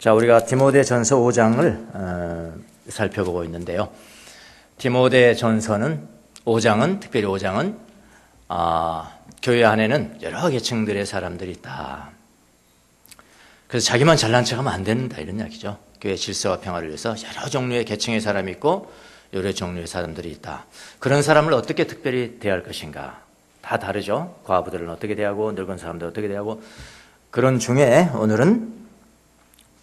자, 우리가 디모데전서 5장을 살펴보고 있는데요. 디모데전서는 5장은 특별히 5장은 교회 안에는 여러 계층들의 사람들이 있다. 그래서 자기만 잘난 척하면 안 된다 이런 이야기죠. 교회 질서와 평화를 위해서 여러 종류의 계층의 사람이 있고 여러 종류의 사람들이 있다. 그런 사람을 어떻게 특별히 대할 것인가. 다 다르죠. 과부들은 어떻게 대하고 늙은 사람들 어떻게 대하고. 그런 중에 오늘은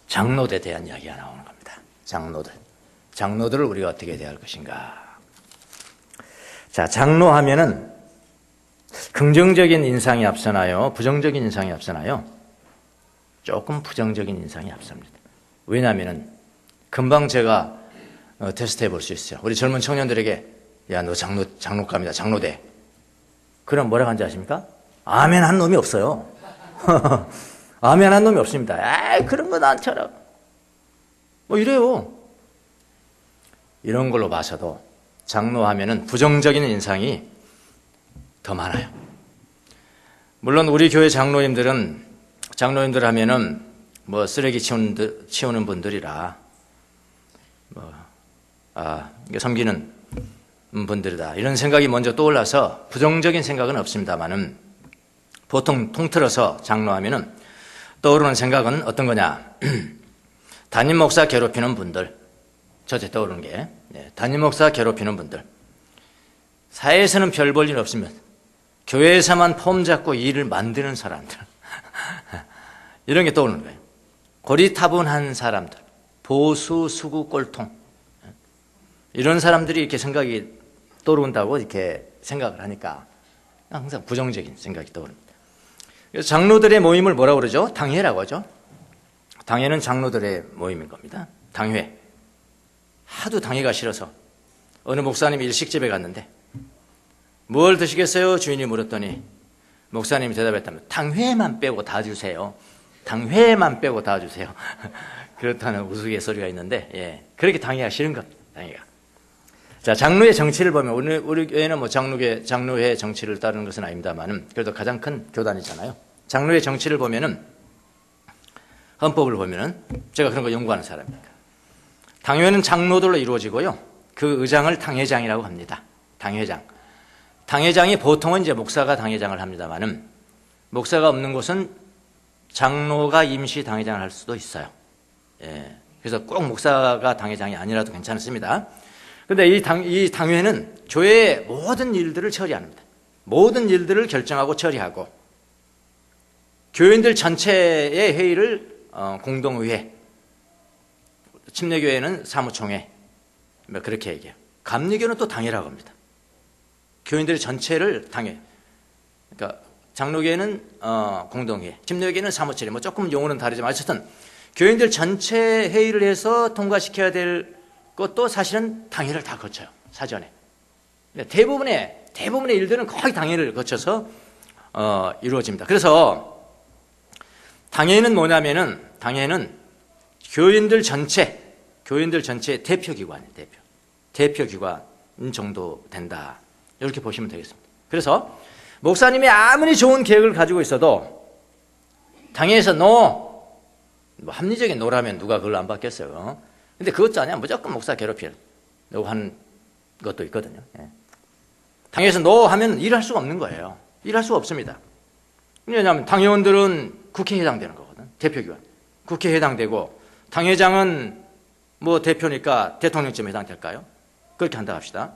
장로들에 대한 이야기가 나오는 겁니다. 장로들을 우리가 어떻게 대할 것인가. 자, 장로하면은 긍정적인 인상이 앞서나요? 부정적인 인상이 앞서나요? 조금 부정적인 인상이 앞섭니다. 왜냐하면은 금방 제가 테스트 해볼 수 있어요. 우리 젊은 청년들에게 야, 너 장로감이다, 장로대. 그럼 뭐라고 하는지 아십니까? 아멘 한 놈이 없어요. 아멘 한 놈이 없습니다. 에이, 그런 거 나처럼. 뭐 이래요. 이런 걸로 봐서도 장로하면은 부정적인 인상이 더 많아요. 물론 우리 교회 장로님들 하면은 뭐 쓰레기 치우는 분들이라 섬기는 분들이다 이런 생각이 먼저 떠올라서 부정적인 생각은 없습니다만은 보통 통틀어서 장로하면은 떠오르는 생각은 어떤 거냐? 담임 목사 괴롭히는 분들, 첫째 떠오르는 게 담임 목사 괴롭히는 분들. 사회에서는 별 볼 일 없으면 교회에서만 폼 잡고 일을 만드는 사람들. 이런 게 떠오르는 거예요. 고리타분한 사람들, 보수, 수구, 꼴통. 이런 사람들이 이렇게 생각이 떠오른다고 이렇게 생각을 하니까 항상 부정적인 생각이 떠오릅니다. 그래서 장로들의 모임을 뭐라고 그러죠? 당회라고 하죠. 당회는 장로들의 모임인 겁니다. 당회. 하도 당회가 싫어서 어느 목사님이 일식집에 갔는데 뭘 드시겠어요? 주인이 물었더니 목사님이 대답했다면 당회만 빼고 다 주세요. 당회만 빼고 다 주세요. 그렇다는 우스갯소리가 있는데 그렇게 당회가 싫은 겁니다. 당회가. 자, 장로의 정치를 보면 우리 교회는 뭐 장로회 정치를 따르는 것은 아닙니다만은 그래도 가장 큰 교단이잖아요. 장로의 정치를 보면은 헌법을 보면은 제가 그런 거 연구하는 사람이니까 당회는 장로들로 이루어지고요. 그 의장을 당회장이라고 합니다. 당회장. 당회장이 보통은 이제 목사가 당회장을 합니다만은 목사가 없는 곳은 장로가 임시 당회장을 할 수도 있어요. 그래서 꼭 목사가 당회장이 아니라도 괜찮습니다. 그런데 이 당회는 교회의 모든 일들을 처리합니다. 모든 일들을 결정하고 처리하고 교인들 전체의 회의를 공동의회, 침례교회는 사무총회, 그렇게 얘기해요. 감리교는 또 당회라고 합니다. 교인들 전체를 당회. 그러니까 장로교회는 공동회의, 침례교회는 사무총회. 뭐 조금 용어는 다르지만 어쨌든 교인들 전체 회의를 해서 통과시켜야 될 것도 사실은 당회를 다 거쳐요. 사전에. 대부분의 일들은 거의 당회를 거쳐서 이루어집니다. 그래서 당회는 뭐냐면은 당회는 교인들 전체 대표기관이에요. 대표기관 정도 된다. 이렇게 보시면 되겠습니다. 그래서 목사님이 아무리 좋은 계획을 가지고 있어도 당회에서 뭐 합리적인 노라면 누가 그걸 안 받겠어요. 근데 그것도 아니야. 무조건 목사 괴롭히려고 하는 것도 있거든요. 당회에서 노 하면 일할 수가 없는 거예요. 일할 수가 없습니다. 왜냐하면 당회원들은 국회에 해당되는 거거든. 대표기관. 국회에 해당되고 당회장은 뭐 대표니까 대통령쯤에 해당될까요? 그렇게 한다 합시다.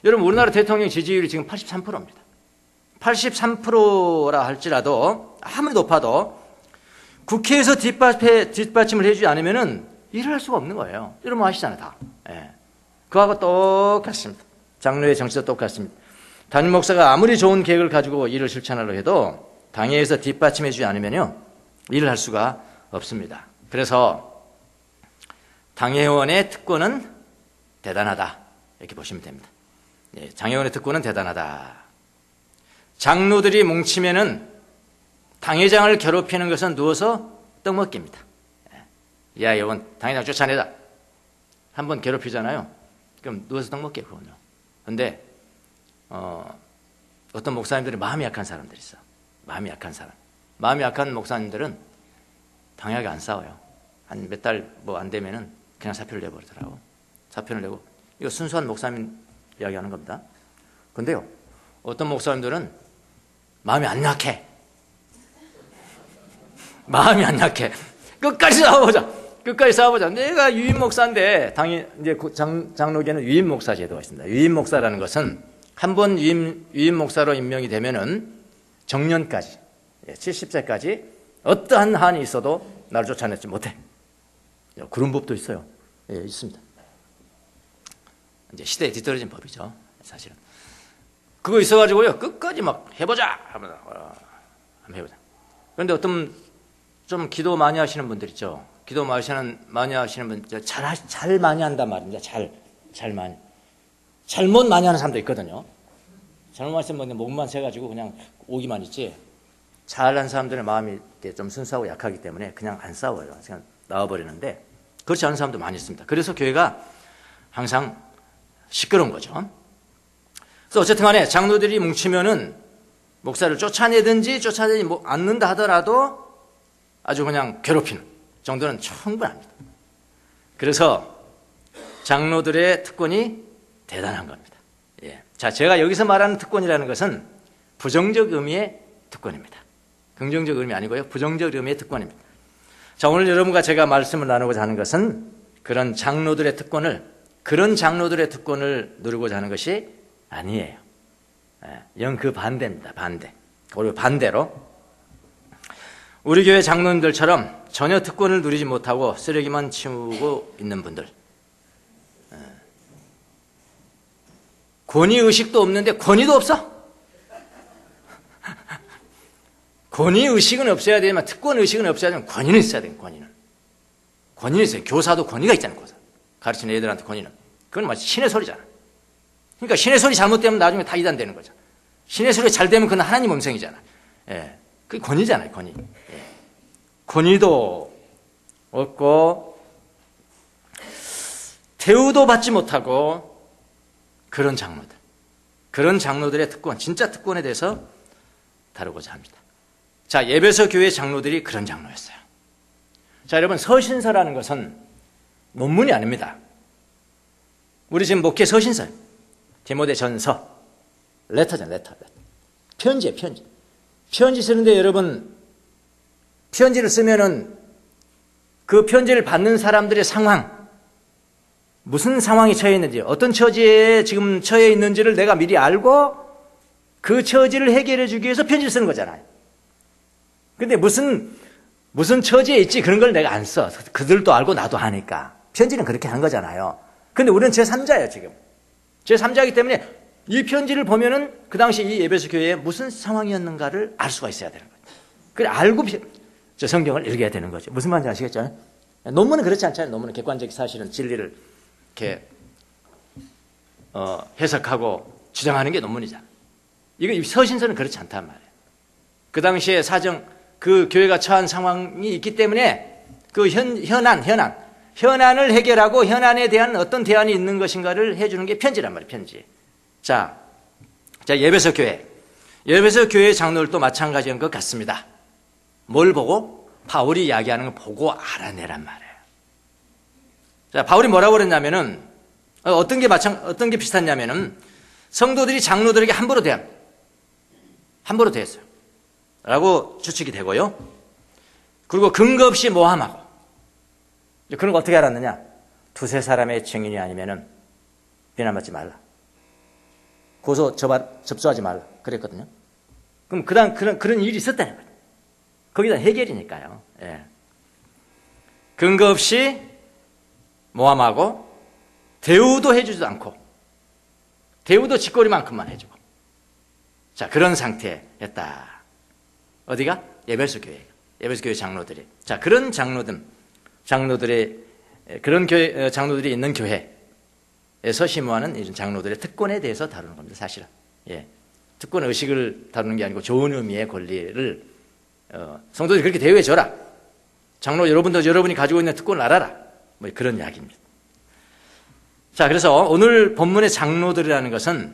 여러분 우리나라 대통령 지지율이 지금 83%입니다. 83%라 할지라도 아무리 높아도 국회에서 뒷받침을 해주지 않으면은 일을 할 수가 없는 거예요. 여러분 아시잖아요, 다. 그거하고 똑같습니다. 장로의 정치도 똑같습니다. 담임 목사가 아무리 좋은 계획을 가지고 일을 실천하려고 해도 당회에서 뒷받침해주지 않으면요, 일을 할 수가 없습니다. 그래서 당회의원의 특권은 대단하다. 이렇게 보시면 됩니다. 당회의원의 특권은 대단하다. 장로들이 뭉치면은 당회장을 괴롭히는 것은 누워서 떡먹기입니다. 야, 여러분, 당회장 쫓아내다. 한번 괴롭히잖아요. 그럼 누워서 떡먹게, 그거는요. 근데, 어떤 목사님들이 마음이 약한 사람들이 있어. 마음이 약한 목사님들은 당회하게 안 싸워요. 한 몇 달 뭐 안 되면은 그냥 사표를 내버리더라고. 사표를 내고. 이거 순수한 목사님 이야기하는 겁니다. 근데요, 어떤 목사님들은 마음이 안 약해. 마음이 안 약해. 끝까지 싸워보자. 끝까지 싸워보자. 내가 유임 목사인데, 당연히 이제 장로계는 유임 목사 제도가 있습니다. 유임 목사라는 것은 한 번 유임 목사로 임명이 되면은 정년까지, 70세까지 어떠한 한이 있어도 나를 쫓아내지 못해. 그런 법도 있어요. 예, 있습니다. 이제 시대에 뒤떨어진 법이죠, 사실은. 그거 있어가지고요, 끝까지 막 해보자! 한번 해보자. 그런데 어떤 좀 기도 많이 하시는 분들 있죠. 기도 많이 하시는 분들, 잘 많이 한단 말입니다. 잘 많이. 잘못 많이 하는 사람도 있거든요. 잘못 하시는 분들 목만 세가지고 그냥 오기만 있지. 잘한 사람들의 마음이 좀 순수하고 약하기 때문에 그냥 안 싸워요. 그냥 나와버리는데, 그렇지 않은 사람도 많이 있습니다. 그래서 교회가 항상 시끄러운 거죠. 그래서 어쨌든 간에 장로들이 뭉치면은 목사를 쫓아내든지 쫓아내지 않는다 하더라도 아주 그냥 괴롭히는 정도는 충분합니다. 그래서 장로들의 특권이 대단한 겁니다. 예. 자, 제가 여기서 말하는 특권이라는 것은 부정적 의미의 특권입니다. 긍정적 의미 아니고요. 부정적 의미의 특권입니다. 자, 오늘 여러분과 제가 말씀을 나누고자 하는 것은 그런 장로들의 특권을 누리고자 하는 것이 아니에요. 영 그 반대입니다. 반대. 그리고 반대로 우리 교회 장로님들처럼 전혀 특권을 누리지 못하고 쓰레기만 치우고 있는 분들, 권위의식도 없는데 권위도 없어. 권위의식은 없어야 되지만 특권의식은 없어야 되면 권위는 있어야 돼요. 권위는 있어요. 교사도 권위가 있잖아요. 교사. 가르치는 애들한테 권위는. 그건 마치 신의 소리잖아. 그러니까 신의 소리 잘못되면 나중에 다 이단되는 거죠. 신의 소리 잘 되면 그건 하나님 음성이잖아. 예. 그게 권위잖아요. 권위. 예. 권위도 없고 대우도 받지 못하고 그런 장로들의 특권, 진짜 특권에 대해서 다루고자 합니다. 자, 에베소 교회 장로들이 그런 장로였어요. 자, 여러분, 서신서라는 것은 논문이 아닙니다. 우리 지금 목회 서신서요. 디모데전서, 레터잖아요. 레터. 편지예요, 편지. 편지 쓰는데 여러분, 편지를 쓰면은 그 편지를 받는 사람들의 상황, 무슨 상황에 처해 있는지, 어떤 처지에 지금 처해 있는지를 내가 미리 알고 그 처지를 해결해 주기 위해서 편지를 쓰는 거잖아요. 근데 무슨 처지에 있지 그런 걸 내가 안 써. 그들도 알고 나도 아니까. 편지는 그렇게 한 거잖아요. 근데 우리는 제3자예요, 지금. 제3자이기 때문에 이 편지를 보면은 그 당시 이 에베소 교회에 무슨 상황이었는가를 알 수가 있어야 되는 거예요. 그래, 알고 저 성경을 읽어야 되는 거죠. 무슨 말인지 아시겠죠? 논문은 그렇지 않잖아요. 논문은 객관적 사실은 진리를 이렇게 해석하고 주장하는 게 논문이잖아요. 이거 서신서는 그렇지 않단 말이에요. 그 당시에 그 교회가 처한 상황이 있기 때문에 그 현안을 해결하고 현안에 대한 어떤 대안이 있는 것인가를 해주는 게 편지란 말이에요, 편지. 자, 에베소 교회 장로들도 마찬가지인 것 같습니다. 뭘 보고? 바울이 이야기하는 걸 보고 알아내란 말이에요. 자, 바울이 뭐라고 그랬냐면은, 어떤 게 비슷하냐면은, 성도들이 장로들에게 함부로 대했어요. 라고 추측이 되고요. 그리고 근거 없이 모함하고. 그런 거 어떻게 알았느냐? 두세 사람의 증인이 아니면은 비난받지 말라. 고소 접수하지 말라. 그랬거든요. 그럼 그런 일이 있었다는 거예요. 거기다 해결이니까요. 예. 근거 없이 모함하고 대우도 해주지도 않고 대우도 짓거리만큼만 해주고. 자, 그런 상태였다. 어디가? 에베소 교회 장로들이. 자, 그런 장로들이 있는 교회에서 심호하는 이런 장로들의 특권에 대해서 다루는 겁니다, 사실은. 예. 특권 의식을 다루는 게 아니고 좋은 의미의 권리를 성도들이 그렇게 대우해 줘라. 장로 여러분도 여러분이 가지고 있는 특권을 알아라. 뭐 그런 이야기입니다. 자, 그래서 오늘 본문의 장로들이라는 것은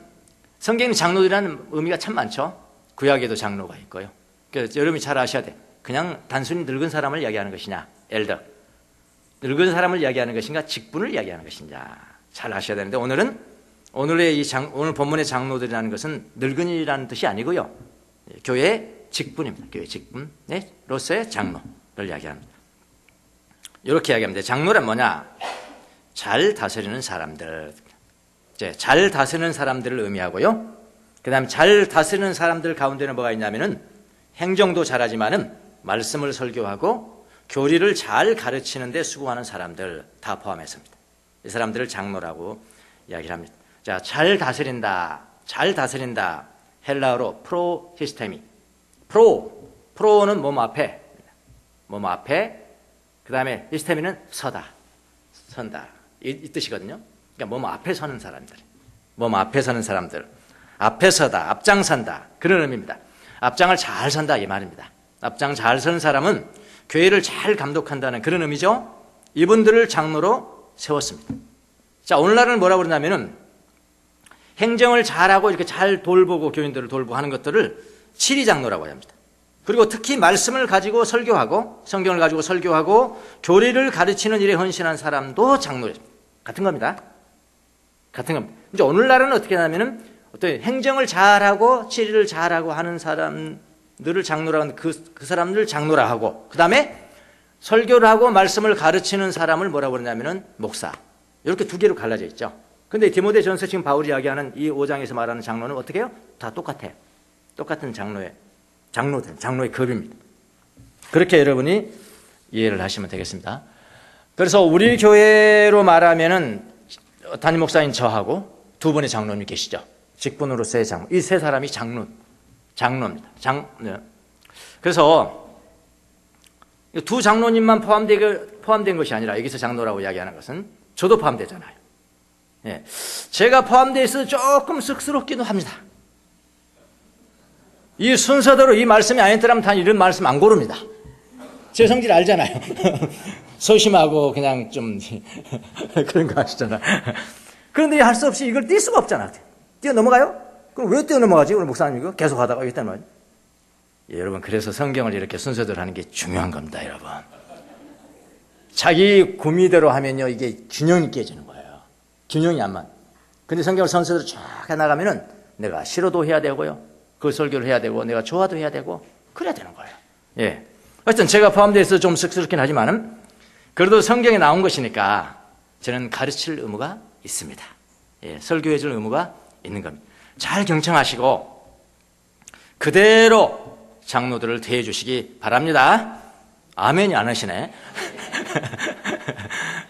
성경의 장로들이라는 의미가 참 많죠. 구약에도 장로가 있고요. 그래서 여러분이 잘 아셔야 돼. 그냥 단순히 늙은 사람을 이야기하는 것이냐, 엘더. 늙은 사람을 이야기하는 것인가, 직분을 이야기하는 것인가 잘 아셔야 되는데, 오늘 본문의 장로들이라는 것은 늙은이라는 뜻이 아니고요, 교회의 직분입니다. 교회 직분로서의 장로를 이야기합니다. 이렇게 이야기합니다. 장로란 뭐냐? 잘 다스리는 사람들. 잘 다스리는 사람들을 의미하고요, 그 다음에 잘 다스리는 사람들 가운데는 뭐가 있냐면은 행정도 잘하지만은 말씀을 설교하고 교리를 잘 가르치는 데 수고하는 사람들 다 포함했습니다. 이 사람들을 장로라고 이야기를 합니다. 자, 잘 다스린다. 잘 다스린다. 헬라어로 프로히스테미. 프로는 뭐뭐 앞에. 뭐뭐 앞에. 그 다음에 히스테미는 선다. 이 뜻이거든요. 그러니까 뭐뭐 앞에 서는 사람들. 뭐뭐 앞에 서는 사람들. 앞에 서다. 앞장선다. 그런 의미입니다. 앞장을 잘 선다 이 말입니다. 앞장 잘 서는 사람은 교회를 잘 감독한다는 그런 의미죠. 이분들을 장로로 세웠습니다. 자, 오늘날은 뭐라고 그러냐면은 행정을 잘하고 이렇게 잘 돌보고 교인들을 돌보고 하는 것들을 치리장로라고 합니다. 그리고 특히 말씀을 가지고 설교하고 성경을 가지고 설교하고 교리를 가르치는 일에 헌신한 사람도 장로입니다. 같은 겁니다. 같은 겁니다. 이제 오늘날은 어떻게 하냐면은 어떤 행정을 잘하고 치리를 잘하고 하는 사람들을 장로라고 하는 그 사람들 장로라 하고, 그 다음에 설교를 하고 말씀을 가르치는 사람을 뭐라고 그러냐면은 목사. 이렇게 두 개로 갈라져 있죠. 근데 디모데전서 지금 바울이 이야기하는 이 5장에서 말하는 장로는 어떻게 해요? 다 똑같아요. 똑같은 장로의 급입니다. 그렇게 여러분이 이해를 하시면 되겠습니다. 그래서 우리 교회로 말하면은 담임 목사인 저하고 두 분의 장로님이 계시죠. 직분으로서의 장로. 이 세 사람이 장로입니다. 그래서 두 장로님만 포함된 것이 아니라 여기서 장로라고 이야기하는 것은 저도 포함되잖아요. 예. 제가 포함되어 있어서 조금 쑥스럽기도 합니다. 이 순서대로 이 말씀이 아니더라면 다 이런 말씀 안 고릅니다. 제 성질 알잖아요. 소심하고 그냥 좀 그런 거 아시잖아요. 그런데 할 수 없이 이걸 뛸 수가 없잖아. 뛰어넘어가요? 그럼 왜 뛰어넘어가지? 우리 목사님 이거 계속 하다가 이랬단 말이에요. 예, 여러분, 그래서 성경을 이렇게 순서대로 하는 게 중요한 겁니다, 여러분. 자기 구미대로 하면요, 이게 균형이 깨지는 거예요. 균형이 안 맞아. 근데 성경을 순서대로 쫙 해나가면은 내가 싫어도 해야 되고요, 그 설교를 해야 되고, 내가 좋아도 해야 되고, 그래야 되는 거예요. 예. 하여튼 제가 포함되어 있어서 좀 쑥스럽긴 하지만은, 그래도 성경에 나온 것이니까 저는 가르칠 의무가 있습니다. 예, 설교해 줄 의무가 있는 겁니다. 잘 경청하시고 그대로 장로들을 대해 주시기 바랍니다. 아멘이 안 하시네.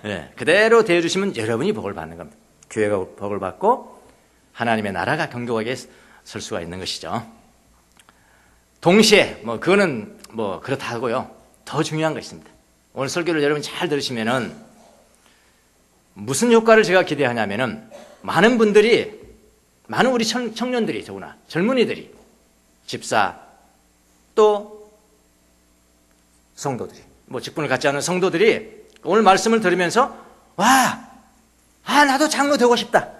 예, 그대로 대해 주시면 여러분이 복을 받는 겁니다. 교회가 복을 받고 하나님의 나라가 견고하게 설 수가 있는 것이죠. 동시에 그거는 그렇다고요. 더 중요한 것이 있습니다. 오늘 설교를 여러분 잘 들으시면은 무슨 효과를 제가 기대하냐면은 많은 우리 청년들이, 더구나 젊은이들이, 집사 또 성도들이, 직분을 갖지 않은 성도들이 오늘 말씀을 들으면서 나도 장로 되고 싶다,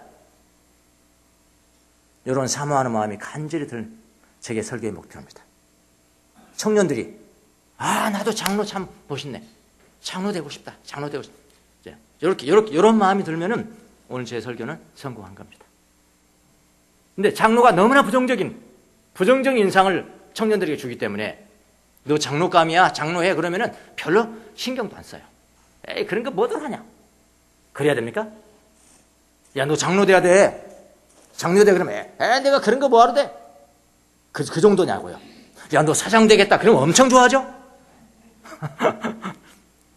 이런 사모하는 마음이 간절히 들 제게 설교의 목표입니다. 청년들이 나도 장로 참 멋있네, 장로 되고 싶다. 이런 마음이 들면은 오늘 제 설교는 성공한 겁니다. 근데 장로가 너무나 부정적인 인상을 청년들에게 주기 때문에 너 장로감이야, 장로해 그러면은 별로 신경도 안 써요. 에이, 그런 거 뭐들 하냐? 그래야 됩니까? 야, 너 장로 돼야 돼. 장로 돼 그러면 내가 그런 거 뭐하러 돼? 그 정도냐고요. 야, 너 사장 되겠다 그러면 엄청 좋아하죠?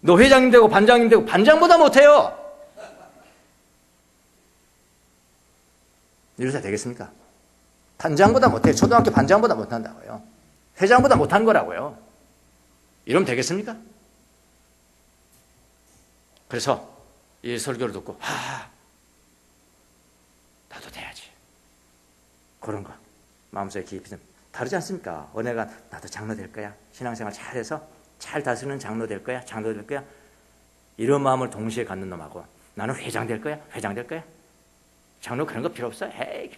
너 회장님 되고 반장님 되고 반장보다 못해요. 이러다 되겠습니까? 반장보다 못해요. 초등학교 반장보다 못한다고요. 회장보다 못한 거라고요. 이러면 되겠습니까? 그래서 이 설교를 듣고 나도 돼야지, 그런 거 마음속에 깊이 좀 다르지 않습니까? 은혜가 나도 장로 될 거야, 신앙생활 잘해서 잘 다스리는 장로 될 거야, 장로 될 거야, 이런 마음을 동시에 갖는 놈하고 나는 회장 될 거야, 장로 그런 거 필요 없어. 헤이.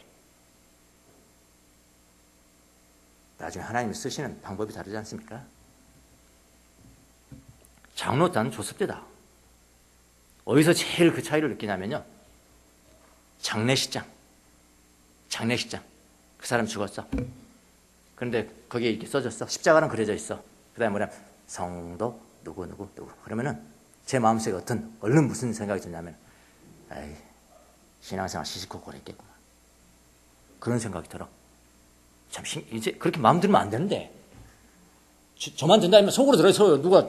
나중에 하나님이 쓰시는 방법이 다르지 않습니까? 장로 나는 좋습니다. 어디서 제일 그 차이를 느끼냐면요. 장례식장. 그 사람 죽었어. 그런데 거기에 이렇게 써졌어. 십자가는 그려져 있어. 그 다음에 뭐냐면 성도 누구. 그러면은 제 마음속에 얼른 무슨 생각이 드냐면, 에이, 신앙생활 시시콜콜했겠구만. 그런 생각이 들어. 참, 이제 그렇게 마음 들면 안 되는데. 저만 든다면 속으로 들어서 누가,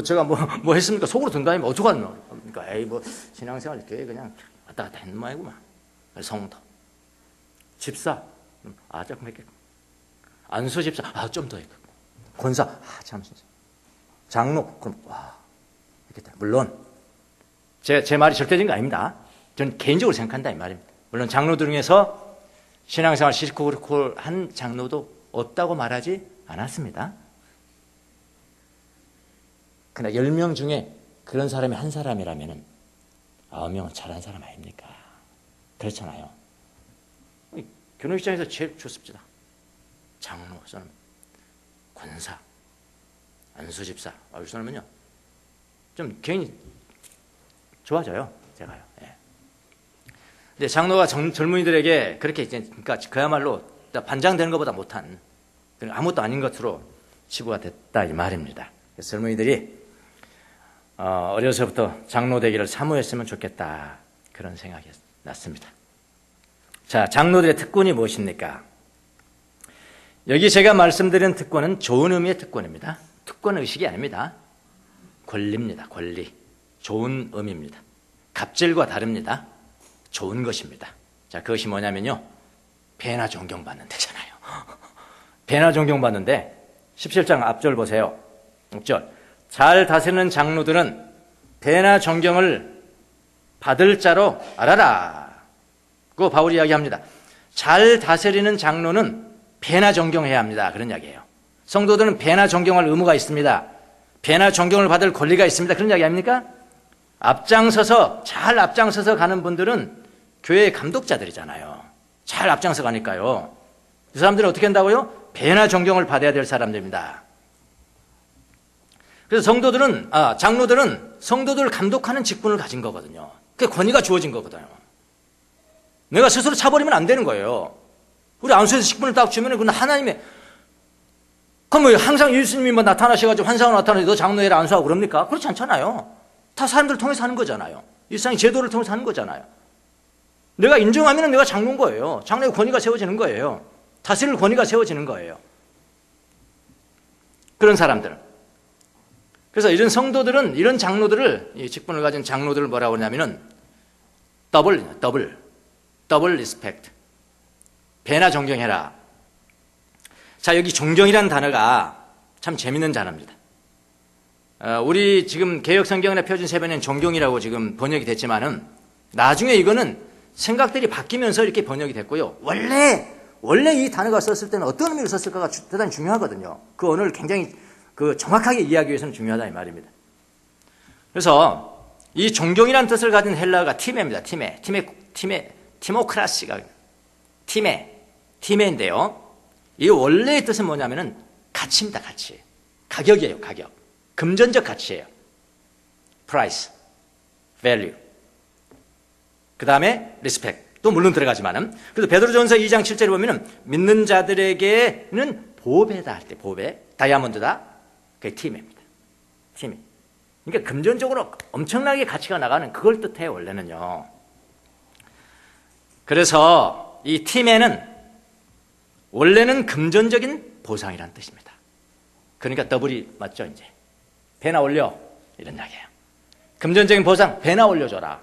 제가 뭐 했습니까? 속으로 든다면 어떡하노? 그러니까, 에이, 신앙생활 교회 그냥 왔다 갔다 했는 모양이구만. 성도. 집사. 조금 했겠고. 안수 집사. 좀 더 했겠고. 권사. 참, 진짜. 장로. 그럼, 이렇게 돼. 물론, 제 말이 절대적인 거 아닙니다. 저는 개인적으로 생각한다, 이 말입니다. 물론 장로들 중에서 신앙생활 시시콜콜한 장로도 없다고 말하지 않았습니다. 그러나 10명 중에 그런 사람이 한 사람이라면 9명은 잘한 사람 아닙니까? 그렇잖아요. 교육장에서 제일 좋습니다. 장로, 저는 권사, 안수집사, 이 사람은요 좀 개인이 좋아져요. 제가요. 예. 근데 장로가 젊은이들에게 그렇게 그러니까 그야말로 반장되는 것보다 못한 아무것도 아닌 것으로 치부가 됐다 이 말입니다. 그래서 젊은이들이 어려서부터 장로 되기를 사모했으면 좋겠다 그런 생각이 났습니다. 자, 장로들의 특권이 무엇입니까? 여기 제가 말씀드린 특권은 좋은 의미의 특권입니다. 특권 의식이 아닙니다. 권리입니다. 권리. 좋은 의미입니다. 갑질과 다릅니다. 좋은 것입니다. 자, 그것이 뭐냐면요. 배나 존경받는 데잖아요. 배나 존경받는데 17장 앞절 보세요. 6절. 잘 다스리는 장로들은 배나 존경을 받을 자로 알아라. 그 바울이 이야기합니다. 잘 다스리는 장로는 배나 존경해야 합니다. 그런 이야기예요. 성도들은 배나 존경할 의무가 있습니다. 배나 존경을 받을 권리가 있습니다. 그런 이야기 아닙니까? 잘 앞장서서 가는 분들은 교회의 감독자들이잖아요. 잘 앞장서 가니까요. 그 사람들은 어떻게 한다고요? 배나 존경을 받아야 될 사람들입니다. 그래서 장로들은 성도들을 감독하는 직분을 가진 거거든요. 그게 권위가 주어진 거거든요. 내가 스스로 차버리면 안 되는 거예요. 우리 안수에서 직분을 딱 주면 그건 하나님의, 그럼 항상 예수님이 나타나셔가지고 환상으로 나타나서 너 장로해라 안수하고 그럽니까? 그렇지 않잖아요. 다 사람들을 통해서 하는 거잖아요. 일상의 제도를 통해서 하는 거잖아요. 내가 인정하면 내가 장로인 거예요. 장로의 권위가 세워지는 거예요. 다스릴 권위가 세워지는 거예요. 그런 사람들. 그래서 이런 성도들은 이런 장로들을, 이 직분을 가진 장로들을 뭐라고 하냐면은 더블 리스펙트. 배나 존경해라. 자, 여기 존경이라는 단어가 참 재밌는 단어입니다. 우리 지금 개역 성경에 펴진 세변에는 존경이라고 지금 번역이 됐지만은 나중에 이거는 생각들이 바뀌면서 이렇게 번역이 됐고요. 원래 이 단어가 썼을 때는 어떤 의미로 썼을까가 대단히 중요하거든요. 그 언어를 굉장히 정확하게 이해하기 위해서는 중요하다 이 말입니다. 그래서 이 존경이라는 뜻을 가진 헬라어가 티메입니다. 티모크라시가 티메인데요. 이 원래의 뜻은 뭐냐면은 가치입니다. 가치. 가격이에요. 가격. 금전적 가치예요. price, value. 그 다음에 respect. 또 물론 들어가지만은. 그래서 베드로전서 2장 7절에 보면은 믿는 자들에게는 보배다 할 때 보배, 다이아몬드다. 그게 티메입니다. 티메. 그러니까 금전적으로 엄청나게 가치가 나가는 그걸 뜻해요. 원래는요. 그래서 이 티메는 원래는 금전적인 보상이라는 뜻입니다. 그러니까 더블이 맞죠, 이제. 배나 올려. 이런 이야기예요. 금전적인 보상, 배나 올려줘라.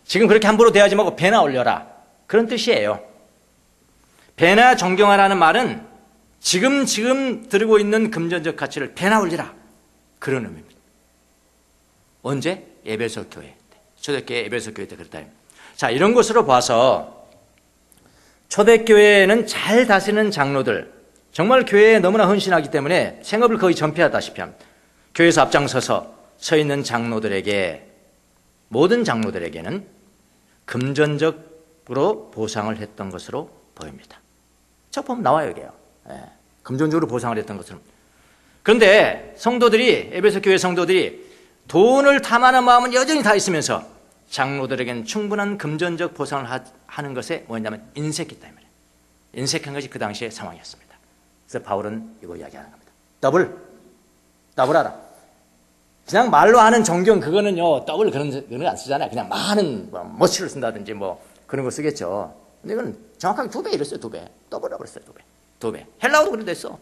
지금 그렇게 함부로 대하지 말고 배나 올려라. 그런 뜻이에요. 배나 존경하라는 말은 지금 들고 있는 금전적 가치를 배나 올리라. 그런 의미입니다. 언제? 에베소 교회 때. 초대교회 에베소 교회 때 그랬다. 자, 이런 것으로 봐서 초대교회는 잘 다스리는 장로들, 정말 교회에 너무나 헌신하기 때문에 생업을 거의 전폐하다시피 합니다. 교회에서 앞장서서 서 있는 장로들에게, 모든 장로들에게는 금전적으로 보상을 했던 것으로 보입니다. 저 보면 나와요, 여기요. 예, 금전적으로 보상을 했던 것처럼. 그런데 성도들이, 에베소 교회 성도들이 돈을 탐하는 마음은 여전히 다 있으면서 장로들에게는 충분한 금전적 보상을 하는 것에 뭐냐면 인색했다 이 말이에요. 인색한 것이 그 당시의 상황이었습니다. 그래서 바울은 이거 이야기하는 겁니다. 더블하라. 그냥 말로 하는 존경 그거는요 더블 그런 거 안 쓰잖아요. 그냥 많은 머치를 쓴다든지 뭐 그런 거 쓰겠죠. 근데 이건 정확하게 2배 이랬어요. 2배. 더블하고 그랬어요. 2배. 헬라어도 그래 됐어.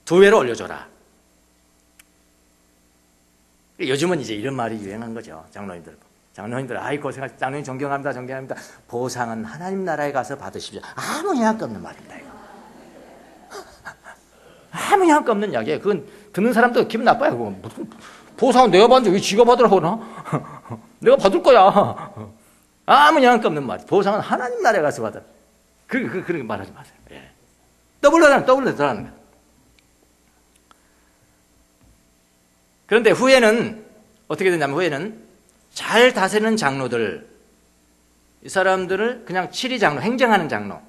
2배로 올려줘라. 요즘은 이제 이런 말이 유행한 거죠. 장로님들 아이 고생하셨 장로님 존경합니다. 보상은 하나님 나라에 가서 받으십시오. 아무 영향도 없는 말입니다. 이거. 아무 영향도 없는 이야기예요. 그건 듣는 사람도 기분 나빠요. 그거. 무슨 보상은 내가 받는데 왜 지가 받으라고 하나? 내가 받을 거야. 아무 영향도 없는 말. 보상은 하나님 나라에 가서 받아. 그렇게 말하지 마세요. 예. 더블로 들어가는 거예요. 그런데 후에는 어떻게 되냐면 후에는 잘 다스리는 장로들, 이 사람들을 그냥 치리 장로, 행정하는 장로,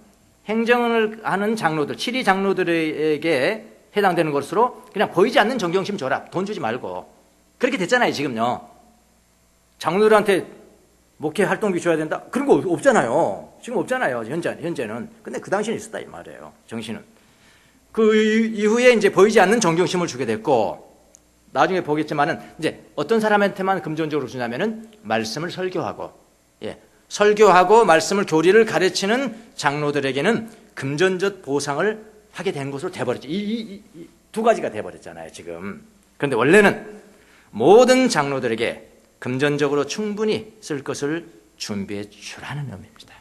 행정을 하는 장로들, 치리 장로들에게 해당되는 것으로 그냥 보이지 않는 존경심 줘라. 돈 주지 말고. 그렇게 됐잖아요, 지금요. 장로들한테 목회 활동비 줘야 된다? 그런 거 없잖아요. 지금 없잖아요, 현재는. 근데 그 당시에는 있었다, 이 말이에요, 정신은. 그 이후에 이제 보이지 않는 존경심을 주게 됐고, 나중에 보겠지만은 이제 어떤 사람한테만 금전적으로 주냐면은 말씀을 설교하고, 설교하고 말씀을 교리를 가르치는 장로들에게는 금전적 보상을 하게 된 것으로 돼버렸죠. 이 두 가지가 돼버렸잖아요, 지금. 그런데 원래는 모든 장로들에게 금전적으로 충분히 쓸 것을 준비해 주라는 의미입니다.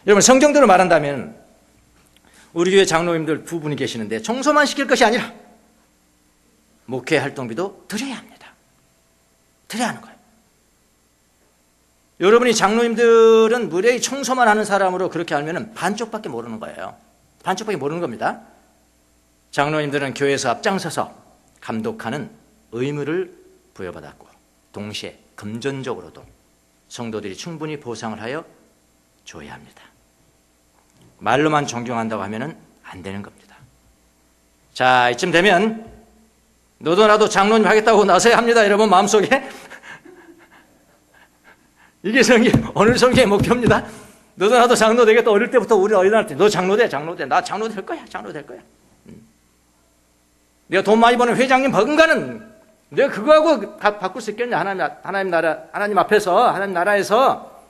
여러분, 성경대로 말한다면 우리 교회 장로님들 2분이 계시는데 청소만 시킬 것이 아니라 목회 활동비도 드려야 합니다. 드려야 하는 거예요. 여러분이 장로님들은 무례히 청소만 하는 사람으로 그렇게 알면 반쪽밖에 모르는 거예요. 반쪽밖에 모르는 겁니다. 장로님들은 교회에서 앞장서서 감독하는 의무를 부여받았고 동시에 금전적으로도 성도들이 충분히 보상을 하여 줘야 합니다. 말로만 존경한다고 하면 안 되는 겁니다. 자, 이쯤 되면 너도 나도 장로님 하겠다고 나서야 합니다. 여러분 마음속에. 이게 오늘 성경의 목표입니다. 너도 나도 장로 되겠다. 어릴 때부터 우리 어린아이한테 너 장로 돼. 나 장로 될 거야. 내가 돈 많이 버는 회장님 버금가는 내가 그거하고 바꿀 수 있겠냐? 하나님 앞에서, 하나님 나라에서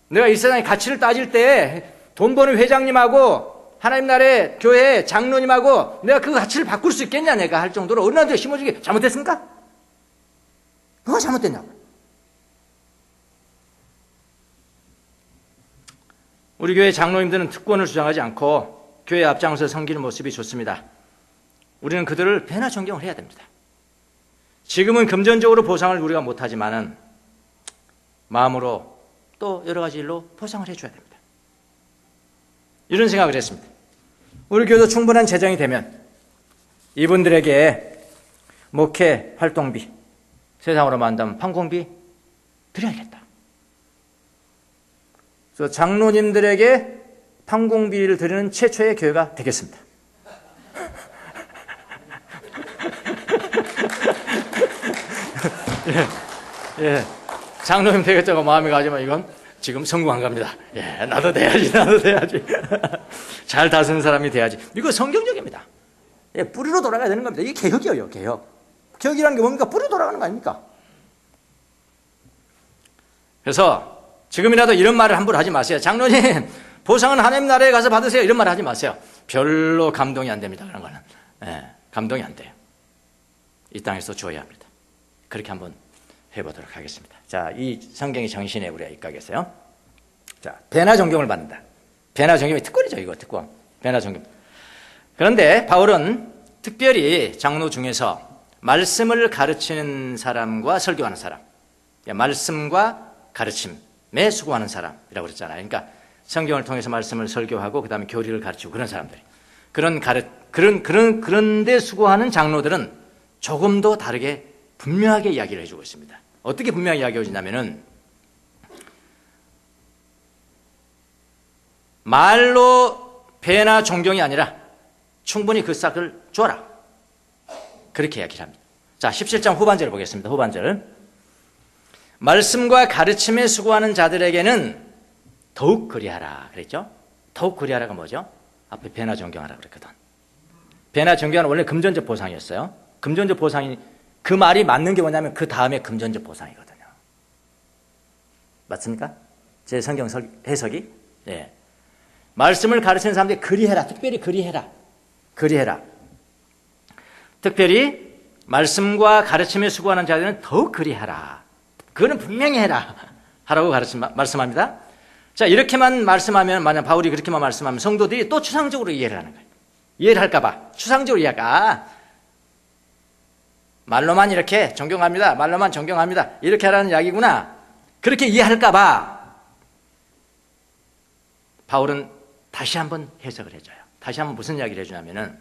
내가 이 세상의 가치를 따질 때 돈 버는 회장님하고 하나님 나라의 교회 장로님하고 내가 그 가치를 바꿀 수 있겠냐? 내가 할 정도로 어린아이한테 심어주기 잘못됐습니까? 뭐가 잘못됐냐고. 우리 교회 장로님들은 특권을 주장하지 않고 교회 앞장서 섬기는 모습이 좋습니다. 우리는 그들을 배나 존경을 해야 됩니다. 지금은 금전적으로 보상을 우리가 못하지만은 마음으로 또 여러 가지 일로 보상을 해줘야 됩니다. 이런 생각을 했습니다. 우리 교회도 충분한 재정이 되면 이분들에게 목회 활동비, 세상으로 말한다면 판공비 드려야겠다. 그래서 장로님들에게 판공비를 드리는 최초의 교회가 되겠습니다. 예, 장로님 되겠다고 마음이 가지만 이건 지금 성공한 겁니다. 예, 나도 돼야지. 잘 다스리는 사람이 돼야지. 이거 성경적입니다. 예, 뿌리로 돌아가야 되는 겁니다. 이게 개혁이에요, 개혁. 개혁이라는 게 뭡니까? 뿌리로 돌아가는 거 아닙니까? 그래서 지금이라도 이런 말을 함부로 하지 마세요. 장로님, 보상은 하나님 나라에 가서 받으세요. 이런 말 하지 마세요. 별로 감동이 안 됩니다. 그런 거는. 예, 감동이 안 돼요. 이 땅에서 줘야 합니다. 그렇게 한번 해보도록 하겠습니다. 자, 이 성경의 정신에 우리가 입각해서요. 자, 배나 존경을 받는다. 배나 존경이 특권이죠, 이거 특권. 배나 존경. 그런데 바울은 특별히 장로 중에서 말씀을 가르치는 사람과 설교하는 사람, 말씀과 가르침에 수고하는 사람이라고 그랬잖아요. 그러니까 성경을 통해서 말씀을 설교하고 그 다음에 교리를 가르치고 그런 사람들이. 그런데 수고하는 장로들은 조금 더 다르게 분명하게 이야기를 해주고 있습니다. 어떻게 분명하게 이야기해 주냐면은 말로 배나 존경이 아니라 충분히 그 싹을 줘라. 그렇게 이야기를 합니다. 자, 17장 후반절을 보겠습니다. 후반절. 말씀과 가르침에 수고하는 자들에게는 더욱 그리하라 그랬죠? 더욱 그리하라가 뭐죠? 앞에 배나 존경하라 그랬거든. 배나 존경하는 원래 금전적 보상이었어요. 금전적 보상이 그 말이 맞는 게 뭐냐면 그 다음에 금전적 보상이거든요. 맞습니까? 제 성경 해석이? 예. 말씀을 가르치는 사람들이 그리해라. 특별히 그리해라. 그리해라. 특별히 말씀과 가르침에 수고하는 자들은 더욱 그리하라. 그거는 분명히 해라. 하라고 말씀합니다. 자, 이렇게만 말씀하면, 만약 바울이 그렇게만 말씀하면 성도들이 또 추상적으로 이해를 하는 거예요. 이해를 할까봐. 추상적으로 이해할까? 말로만 이렇게 존경합니다. 말로만 존경합니다. 이렇게 하라는 이야기구나. 그렇게 이해할까봐 바울은 다시 한번 해석을 해줘요. 다시 한번 무슨 이야기를 해주냐면은,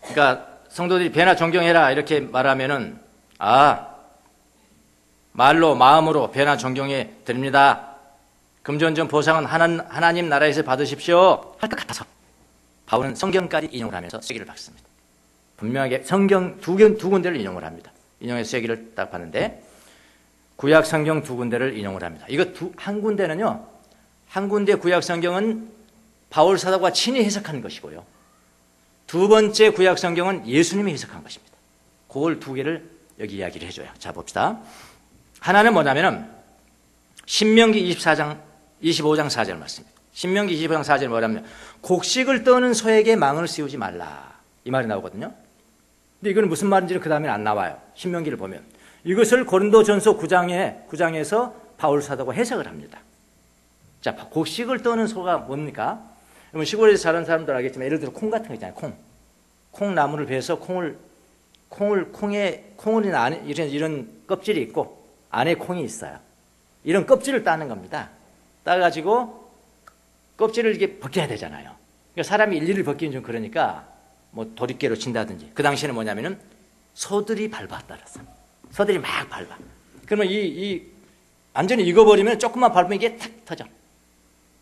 그러니까 성도들이 배나 존경해라 이렇게 말하면은, 말로 마음으로 배나 존경해 드립니다. 금전적 보상은 하나님 나라에서 받으십시오. 할 것 같아서 바울은 성경까지 인용을 하면서 쐐기를 박습니다. 분명하게 성경 두 군데를 인용을 합니다. 인용해서 쐐기를 딱 봤는데 구약 성경 두 군데를 인용을 합니다. 이거 한 군데는요, 한 군데 구약 성경은 바울 사도가 친히 해석한 것이고요. 두 번째 구약 성경은 예수님이 해석한 것입니다. 그걸 두 개를 여기 이야기를 해줘요. 자, 봅시다. 하나는 뭐냐면은 신명기 25장 4절 말씀입니다. 신명기 25장 4절 뭐냐면 곡식을 떠는 소에게 망을 씌우지 말라. 이 말이 나오거든요. 근데 이건 무슨 말인지는 그 다음에 안 나와요. 신명기를 보면. 이것을 고린도전서 9장에서 바울 사도가 해석을 합니다. 자, 곡식을 떠는 소가 뭡니까? 여러분 시골에서 사는 사람들 알겠지만 예를 들어 콩 같은 거 있잖아요. 콩나무를 베서 콩을 안에 이런 껍질이 있고 안에 콩이 있어요. 이런 껍질을 따는 겁니다. 따가지고 껍질을 이렇게 벗겨야 되잖아요. 그러니까 사람이 일일이 벗기는 좀 그러니까 뭐 도리깨로 친다든지. 그 당시에는 뭐냐면은 소들이 밟아 따라서. 소들이 막 밟아. 그러면 완전히 익어버리면 조금만 밟으면 이게 탁 터져.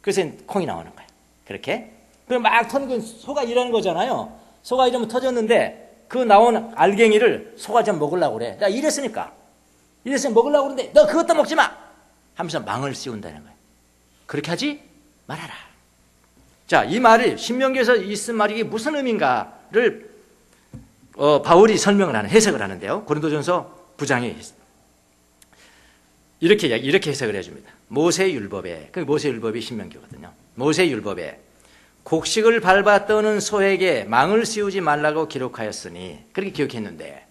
그래서 콩이 나오는 거예요. 그렇게. 그럼 막 터는 건 소가 일하는 거잖아요. 소가 이러면 터졌는데 그 나온 알갱이를 소가 좀 먹으려고 그래. 나 이랬으니까 먹으려고 그러는데 너 그것도 먹지 마! 하면서 망을 씌운다는 거예요. 그렇게 하지 말아라. 자, 이 말이 신명기에서 쓴 말이 이게 무슨 의미인가를 바울이 해석을 하는데요. 고린도전서 9장에 이렇게 해석을 해줍니다. 모세율법에, 그 모세율법이 신명기거든요. 모세율법에 곡식을 밟아 떠는 소에게 망을 씌우지 말라고 기록하였으니, 그렇게 기록했는데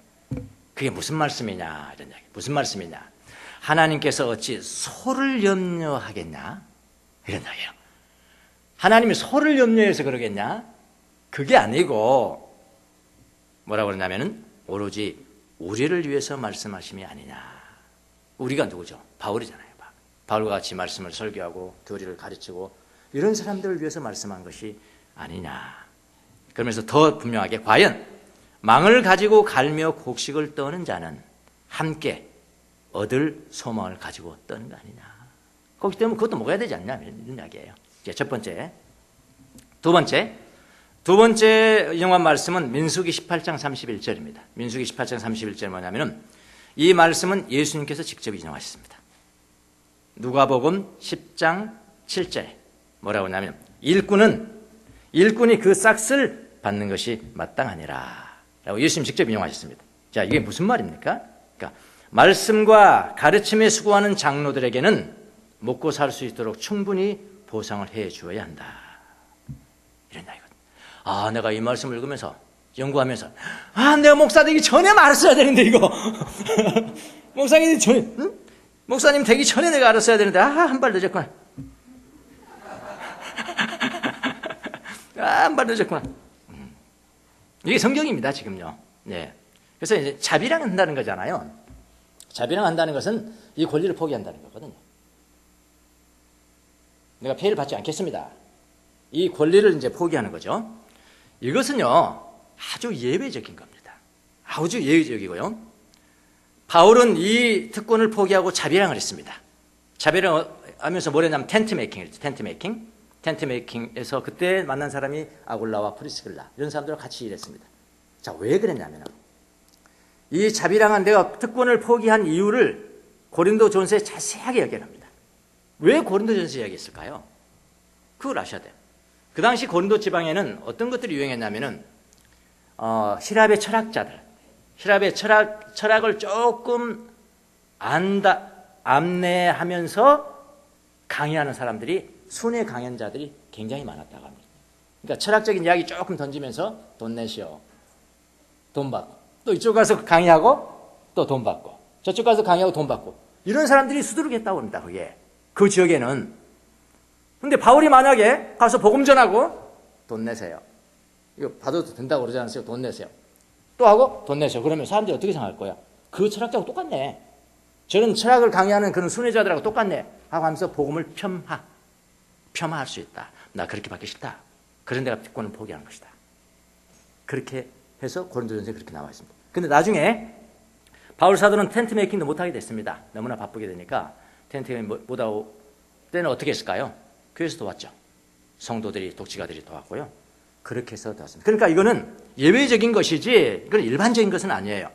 그게 무슨 말씀이냐 이런 이야기. 무슨 말씀이냐? 하나님께서 어찌 소를 염려하겠냐 이런 이야기예요. 하나님이 소를 염려해서 그러겠냐? 그게 아니고 뭐라고 그러냐면은 오로지 우리를 위해서 말씀하심이 아니냐. 우리가 누구죠? 바울이잖아요. 바울과 같이 말씀을 설교하고 교리를 가르치고 이런 사람들을 위해서 말씀한 것이 아니냐. 그러면서 더 분명하게 과연 망을 가지고 갈며 곡식을 떠는 자는 함께 얻을 소망을 가지고 떠는 거 아니냐. 그렇기 때문에 그것도 먹어야 되지 않냐 이런 이야기예요. 첫 번째. 두 번째 인용한 말씀은 민수기 18장 31절입니다. 민수기 18장 31절 뭐냐면은 이 말씀은 예수님께서 직접 인용하셨습니다. 누가복음 10장 7절에 뭐라고 하냐면 일꾼이 그 싹을 받는 것이 마땅하니라 라고 예수님 직접 인용하셨습니다. 자, 이게 무슨 말입니까? 그러니까 말씀과 가르침에 수고하는 장로들에게는 먹고 살 수 있도록 충분히 보상을 해 주어야 한다. 이런 이야기거든요. 내가 이 말씀을 읽으면서 연구하면서 내가 목사 되기 전에 말했어야 되는데 이거 목사님 전에 응? 목사님 되기 전에 내가 알았어야 되는데 한 발 늦었구나. 한 발 늦었구나. 이게 성경입니다 지금요. 네. 그래서 이제 자비랑한다는 거잖아요. 자비랑한다는 것은 이 권리를 포기한다는 거거든요. 내가 피해를 받지 않겠습니다. 이 권리를 이제 포기하는 거죠. 이것은요 아주 예외적인 겁니다. 아주 예외적이고요. 바울은 이 특권을 포기하고 자비랑을 했습니다. 자비랑 하면서 뭘 했냐면 텐트 메이킹을 했죠. 텐트 메이킹에서 그때 만난 사람이 아굴라와 프리스길라 이런 사람들과 같이 일했습니다. 자, 왜 그랬냐면 이 자비랑한 내가 특권을 포기한 이유를 고린도전서에 자세하게 이야기합니다. 왜 고린도전서 이야기했을까요? 그걸 아셔야 돼요. 그 당시 고린도 지방에는 어떤 것들이 유행했냐면은希腊의 철학자들,希腊의 철학을 조금 안내하면서 강의하는 사람들이, 순회 강연자들이 굉장히 많았다고 합니다. 그러니까 철학적인 이야기 조금 던지면서 돈 내시오, 돈 받고, 또 이쪽 가서 강의하고 또 돈 받고, 저쪽 가서 강의하고 돈 받고, 이런 사람들이 수두룩했다고 합니다. 그게 그 지역에는. 근데 바울이 만약에 가서 복음 전하고 돈 내세요, 이거 받아도 된다고 그러지 않으세요? 돈 내세요, 또 하고 돈 내세요. 그러면 사람들이 어떻게 생각할 거야? 그 철학자하고 똑같네, 저런 철학을 강의하는 그런 순회자들하고 똑같네 하고 하면서 복음을 폄하할 수 있다. 나 그렇게 받기 싫다. 그런 데가 특권을 포기하는 것이다. 그렇게 해서 고린도전서에 그렇게 나와 있습니다. 근데 나중에 바울 사도는 텐트 메이킹도 못하게 됐습니다. 너무나 바쁘게 되니까 텐트 메이킹 못하고, 때는 어떻게 했을까요? 교회에서 도왔죠. 성도들이, 독지가들이 도왔고요. 그렇게 해서 도왔습니다. 그러니까 이거는 예외적인 것이지 이건 일반적인 것은 아니에요.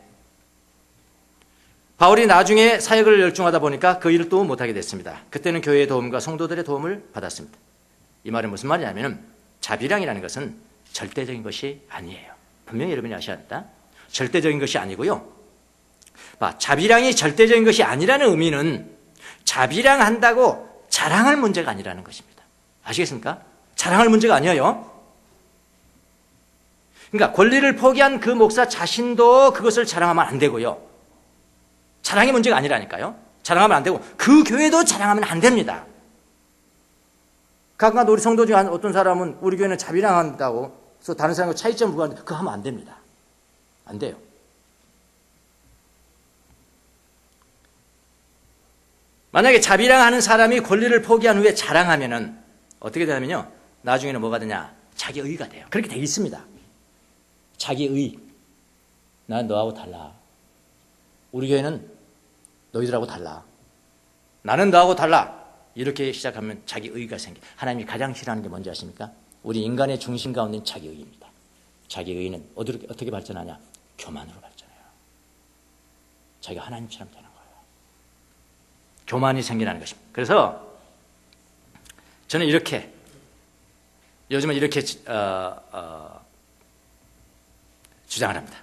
바울이 나중에 사역을 열중하다 보니까 그 일을 또 못하게 됐습니다. 그때는 교회의 도움과 성도들의 도움을 받았습니다. 이 말은 무슨 말이냐면 자비랑이라는 것은 절대적인 것이 아니에요. 분명히 여러분이 아셔야 한다. 절대적인 것이 아니고요. 자비랑이 절대적인 것이 아니라는 의미는 자비랑한다고 자랑할 문제가 아니라는 것입니다. 아시겠습니까? 자랑할 문제가 아니에요. 그러니까 권리를 포기한 그 목사 자신도 그것을 자랑하면 안 되고요. 자랑이 문제가 아니라니까요. 자랑하면 안 되고 그 교회도 자랑하면 안 됩니다. 가끔가다 우리 성도 중에 어떤 사람은 우리 교회는 자비랑한다고 그래서 다른 사람과 차이점 부과하는데 그거 하면 안 됩니다. 안 돼요. 만약에 자비랑하는 사람이 권리를 포기한 후에 자랑하면은 어떻게 되냐면요, 나중에는 뭐가 되냐, 자기의가 돼요. 그렇게 돼 있습니다. 자기의. 난 너하고 달라. 우리 교회는 너희들하고 달라. 나는 너하고 달라. 이렇게 시작하면 자기의가 생겨. 하나님이 가장 싫어하는 게 뭔지 아십니까? 우리 인간의 중심 가운데는 자기의입니다. 자기의는 어떻게 발전하냐? 교만으로 발전해요. 자기가 하나님처럼 되는 거예요. 교만이 생겨나는 것입니다. 그래서 저는 이렇게, 요즘은 이렇게 주장을 합니다.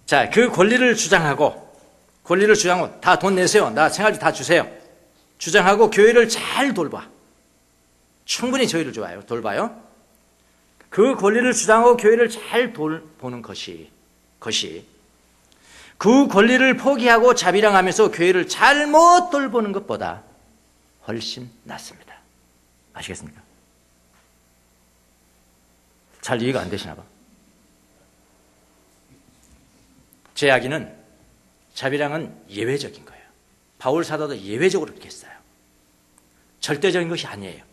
자, 그 권리를 주장하고 다 돈 내세요. 나 생활비 다 주세요. 주장하고 교회를 잘 돌봐. 충분히 저희를 돌봐요. 그 권리를 주장하고 교회를 잘 돌보는 것이 그 권리를 포기하고 자비랑하면서 교회를 잘못 돌보는 것보다 훨씬 낫습니다. 아시겠습니까? 잘 이해가 안 되시나 봐. 제 이야기는 자비랑은 예외적인 거예요. 바울 사도도 예외적으로 그렇게 했어요. 절대적인 것이 아니에요.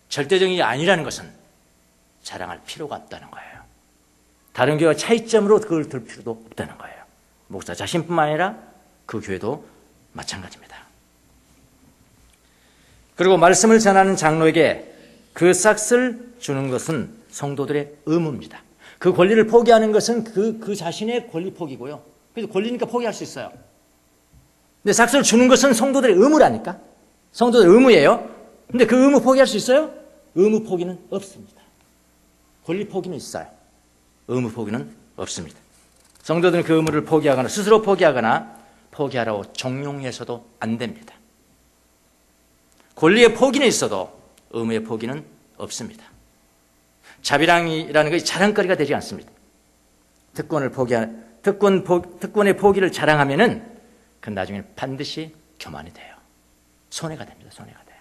절대적인 게 아니라는 것은 자랑할 필요가 없다는 거예요. 다른 교회와 차이점으로 그걸 들 필요도 없다는 거예요. 목사 자신뿐만 아니라 그 교회도 마찬가지입니다. 그리고 말씀을 전하는 장로에게 그 삭을 주는 것은 성도들의 의무입니다. 그 권리를 포기하는 것은 그 자신의 권리 포기고요. 그래서 권리니까 포기할 수 있어요. 근데 삭스를 주는 것은 성도들의 의무라니까. 성도들의 의무예요. 근데 그 의무 포기할 수 있어요? 의무 포기는 없습니다. 권리 포기는 있어요. 의무 포기는 없습니다. 성도들은 그 의무를 포기하거나 스스로 포기하라고 종용해서도 안 됩니다. 권리의 포기는 있어도 의무의 포기는 없습니다. 자비랑이라는 것이 자랑거리가 되지 않습니다. 특권의 포기를 자랑하면은 그 나중에 반드시 교만이 돼요. 손해가 됩니다. 손해가 돼요.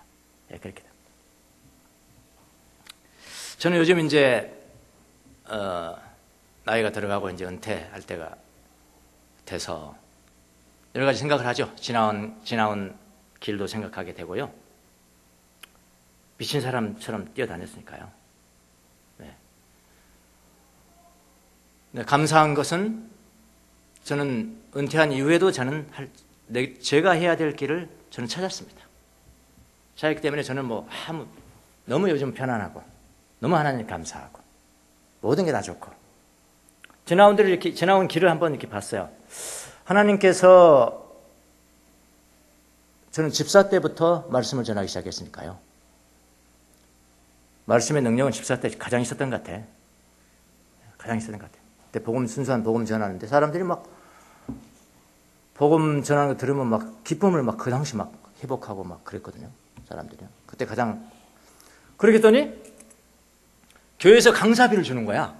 네, 그렇게 됩니다. 저는 요즘 이제 나이가 들어가고 이제 은퇴할 때가 돼서 여러 가지 생각을 하죠. 지나온 길도 생각하게 되고요. 미친 사람처럼 뛰어다녔으니까요. 네, 감사한 것은 저는 은퇴한 이후에도 저는 제가 해야 될 길을 저는 찾았습니다. 찾았기 때문에 저는 너무 요즘 편안하고 너무 하나님 감사하고 모든 게 다 좋고 지나온 길을 한번 이렇게 봤어요. 하나님께서 저는 집사 때부터 말씀을 전하기 시작했으니까요. 말씀의 능력은 집사 때 가장 있었던 것 같아. 가장 있었던 것 같아. 그때 순수한 복음 전하는데 사람들이 막 복음 전하는 거 들으면 막 기쁨을 막 그 당시 막 회복하고 막 그랬거든요. 사람들이요. 그때 가장. 그러겠더니 교회에서 강사비를 주는 거야.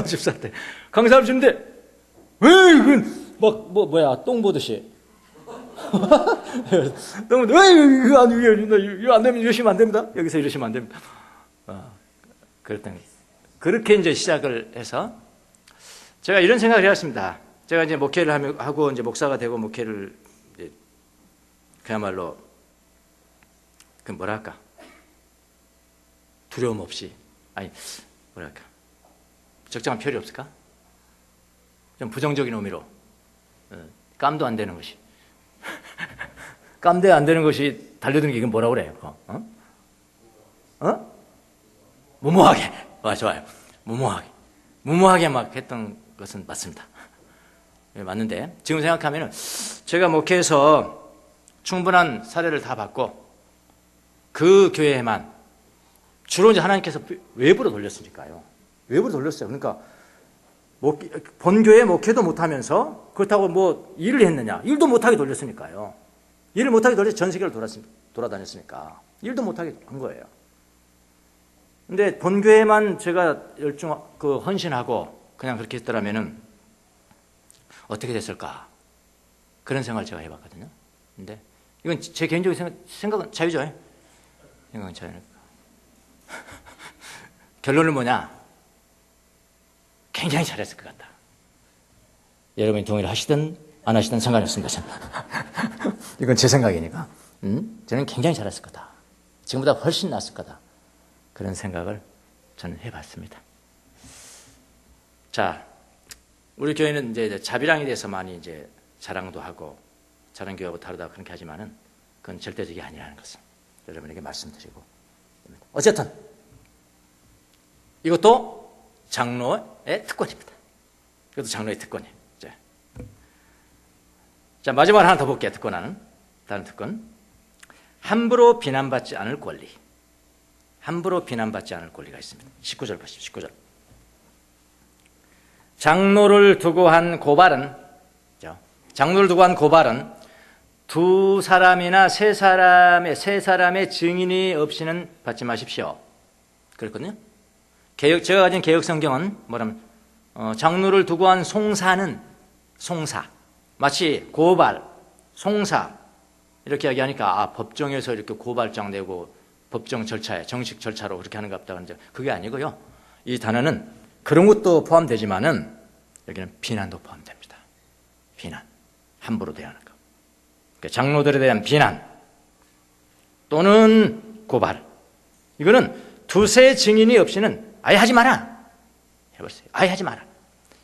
집사 때. 강사비를 주는데 왜 이건 막 똥 보듯이. 똥 보듯이 왜 이거 안 되면 이러시면 안 됩니다. 여기서 이러시면 안 됩니다. 그랬더니 그렇게 이제 시작을 해서 제가 이런 생각을 해왔습니다. 제가 이제 목회를 하고 이제 목사가 되고 목회를 이제 그야말로 그 뭐랄까 두려움 없이 뭐랄까 적정한 표현이 없을까? 좀 부정적인 의미로 깜도 안 되는 것이 깜대 안 되는 것이 달려드는 게 이건 뭐라고 그래요? 무모하게. 좋아요. 무모하게 막 했던 것은 맞습니다. 맞는데 지금 생각하면 제가 목회에서 충분한 사례를 다 받고 그 교회에만 주로 이제 하나님께서 외부로 돌렸으니까요. 외부로 돌렸어요. 그러니까 본교회 목회도 못하면서 그렇다고 뭐 일을 했느냐? 일도 못하게 돌렸으니까요. 일을 못하게 돌려서 전 세계를 돌아다녔으니까 일도 못하게 한 거예요. 근데 본교회만 제가 헌신하고 그냥 그렇게 했더라면은 어떻게 됐을까? 그런 생각을 제가 해봤거든요. 근데 이건 제 개인적인 생각은 자유죠. 생각은 자유니까. 결론은 뭐냐? 굉장히 잘했을 것 같다. 여러분이 동의를 하시든 안 하시든 상관이 없습니다. 이건 제 생각이니까. 저는 굉장히 잘했을 거다. 지금보다 훨씬 낫을 거다. 그런 생각을 저는 해봤습니다. 자, 우리 교회는 이제 자비랑에 대해서 많이 이제 자랑도 하고 자랑 교회하고 다르다 그렇게 하지만은 그건 절대적이 아니라는 것을 여러분에게 말씀드리고 어쨌든 이것도 장로의 특권입니다. 이것도 장로의 특권이에요. 자, 마지막으로 하나 더 볼게요. 특권 하나는 다른 특권. 함부로 비난받지 않을 권리. 함부로 비난받지 않을 권리가 있습니다. 19절 보십시오. 19절. 장로를 두고 한 고발은 두 사람이나 세 사람의 증인이 없이는 받지 마십시오. 그렇거든요. 제가 가진 개혁 성경은 뭐냐면 장로를 두고 한 송사 마치 고발, 송사 이렇게 이야기하니까 법정에서 이렇게 고발장 내고 법정 절차에 정식 절차로 그렇게 하는 것 같다 그런데 그게 아니고요. 이 단어는 그런 것도 포함되지만은 여기는 비난도 포함됩니다. 비난, 함부로 대하는 것. 그러니까 장로들에 대한 비난 또는 고발. 이거는 두세 증인이 없이는 아예 하지 마라. 해보세요. 아예 하지 마라.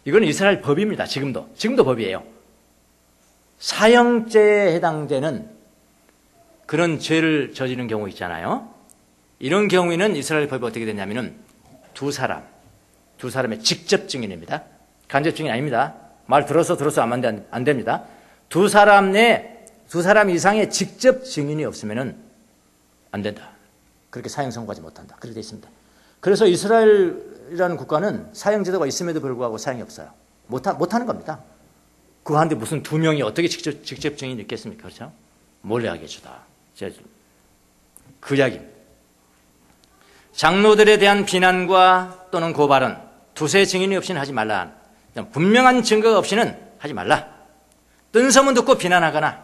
이거는 이스라엘 법입니다. 지금도 법이에요. 사형죄에 해당되는 그런 죄를 저지른 경우 있잖아요. 이런 경우에는 이스라엘 법이 어떻게 되냐면은 두 사람의 직접 증인입니다. 간접 증인 아닙니다. 말 들어서 안 됩니다. 두 사람 이상의 직접 증인이 없으면은 안 된다. 그렇게 사형 선고하지 못한다. 그렇게 되어 있습니다. 그래서 이스라엘이라는 국가는 사형제도가 있음에도 불구하고 사형이 없어요. 못하는 겁니다. 그 한데 무슨 두 명이 어떻게 직접 증인이 있겠습니까? 그렇죠? 몰래하게 해주다. 그 이야기. 장로들에 대한 비난과 또는 고발은 두세 증인이 없이는 하지 말라. 분명한 증거가 없이는 하지 말라. 뜬소문 듣고 비난하거나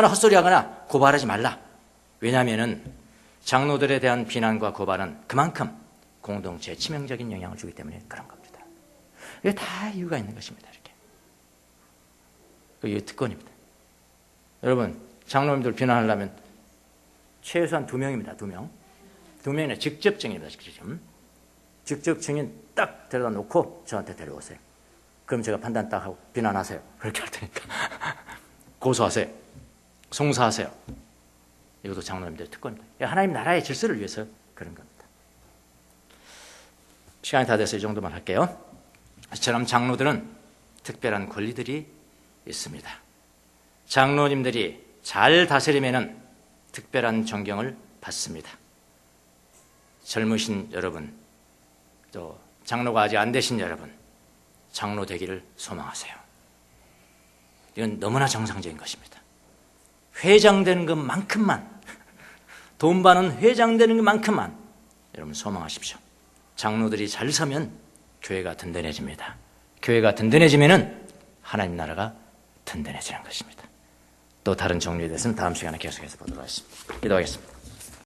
헛소리하거나 고발하지 말라. 왜냐하면은 장로들에 대한 비난과 고발은 그만큼 공동체에 치명적인 영향을 주기 때문에 그런 겁니다. 이게 다 이유가 있는 것입니다. 이게 특권입니다. 여러분, 장로님들 비난하려면 최소한 2명입니다. 2명. 2명의 직접 증인입니다. 직접 증인 딱 데려다 놓고 저한테 데려오세요. 그럼 제가 판단 딱 하고 비난하세요. 그렇게 할 테니까. 고소하세요. 송사하세요. 이것도 장로님들의 특권입니다. 하나님 나라의 질서를 위해서 그런 겁니다. 시간이 다 돼서 이 정도만 할게요. 이처럼 장로들은 특별한 권리들이 있습니다. 장로님들이 잘 다스리면은 특별한 존경을 받습니다. 젊으신 여러분, 또 장로가 아직 안 되신 여러분, 장로 되기를 소망하세요. 이건 너무나 정상적인 것입니다. 회장 되는 것만큼만, 돈 버는 회장 되는 것만큼만 여러분 소망하십시오. 장로들이 잘 서면 교회가 든든해집니다. 교회가 든든해지면은 하나님 나라가 든든해지는 것입니다. 또 다른 정리에 대해서는 다음 시간에 계속해서 보도록 하겠습니다. 기도하겠습니다.